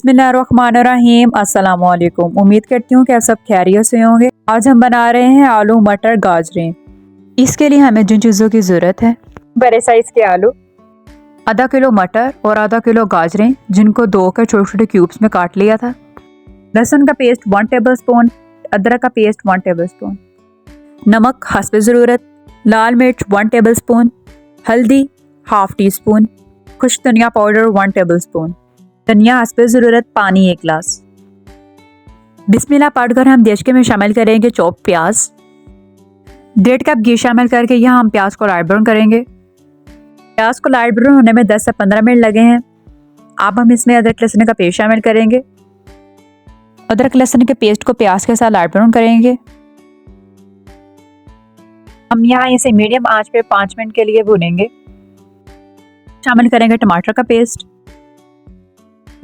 बिस्मिल्लाहिर्रहमानिर्रहीम। अस्सलाम वालेकुम। उम्मीद करती हूँ कि आप सब खैरियत से होंगे। आज हम बना रहे हैं आलू मटर गाजरें। इसके लिए हमें जिन चीज़ों की ज़रूरत है, बड़े साइज़ के आलू, आधा किलो मटर और आधा किलो गाजरें जिनको धो कर छोटे छोटे क्यूब्स में काट लिया था, लहसुन का पेस्ट 1 टेबल स्पून, अदरक का पेस्ट 1 टेबल स्पून, नमक हस्ब ज़रूरत, लाल मिर्च 1 टेबल स्पून, हल्दी हाफ टी स्पून, खुश्क धनिया पाउडर 1 टेबल स्पून, धनिया हस्ब ज़रूरत, पानी 1 गिलास। बिस्मिल्लाह पढ़कर हम देशके में शामिल करेंगे चॉप प्याज। 1.5 कप घी शामिल करके यहाँ हम प्याज को लाइट ब्राउन करेंगे। प्याज को लाइट ब्राउन होने में 10 से 15 मिनट लगे हैं। अब हम इसमें अदरक लहसुन का पेस्ट शामिल करेंगे। अदरक लहसुन के पेस्ट को प्याज के साथ लाइट ब्राउन करेंगे। हम यहाँ इसे मीडियम आंच पे 5 मिनट के लिए भूनेंगे। शामिल करेंगे टमाटर का पेस्ट।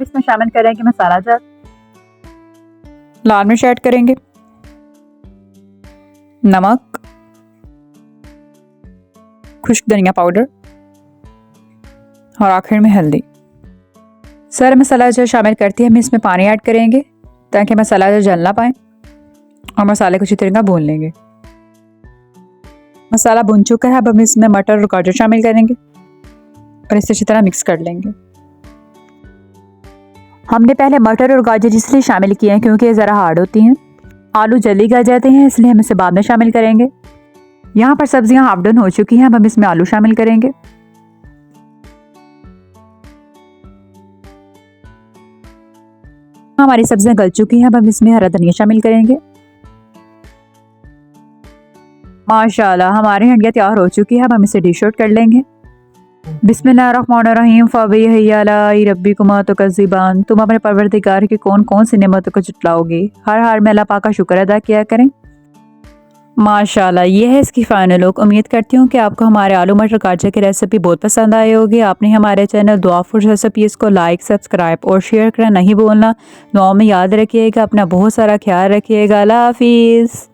इसमें शामिल करेंगे मसाला जात, लाल मिर्च ऐड करेंगे, नमक, खुश्क धनिया पाउडर और आखिर में हल्दी। सारा मसाला जो शामिल करती है हम इसमें पानी ऐड करेंगे ताकि मसाला जो जल ना पाए, और मसाले को अच्छी तरह भून लेंगे। मसाला भुन चुका है। अब हम इसमें मटर और गाजर शामिल करेंगे और इसे अच्छी तरह मिक्स कर लेंगे। हमने पहले मटर और गाजर इसलिए शामिल किए हैं क्योंकि ये ज़रा हार्ड होती हैं, आलू जल्दी गल जाते हैं, इसलिए हम इसे बाद में शामिल करेंगे। यहाँ पर सब्जियां हाफ डन हो चुकी हैं। अब हम इसमें आलू शामिल करेंगे। हमारी सब्जियां गल चुकी हैं। अब हम इसमें हरा धनिया शामिल करेंगे। माशाल्लाह हमारी हंडिया तैयार हो चुकी है। अब हम इसे डिश आउट कर लेंगे। बिस्मिल्लाहिर्रहमानिर्रहीम। फ़बिहिय्यालाई रब्बिकुमा तुकज़्ज़िबान। तुम अपने परवरदिगार की कौन कौन सी नेमतों को जुटलाओगे। हर हाल में अल्लाह पाक का शुक्र अदा किया करें। माशाल्लाह ये है इसकी फाइनल लुक। उम्मीद करती हूँ कि आपको हमारे आलू मटर गाजर की रेसिपी बहुत पसंद आई होगी। आपने हमारे चैनल दुआ फॉर रेसिपीज़ को लाइक, सब्सक्राइब और शेयर करना नहीं भूलना। दुआ में याद रखिएगा। अपना बहुत सारा ख्याल रखिएगा। अल्लाह हाफिज़।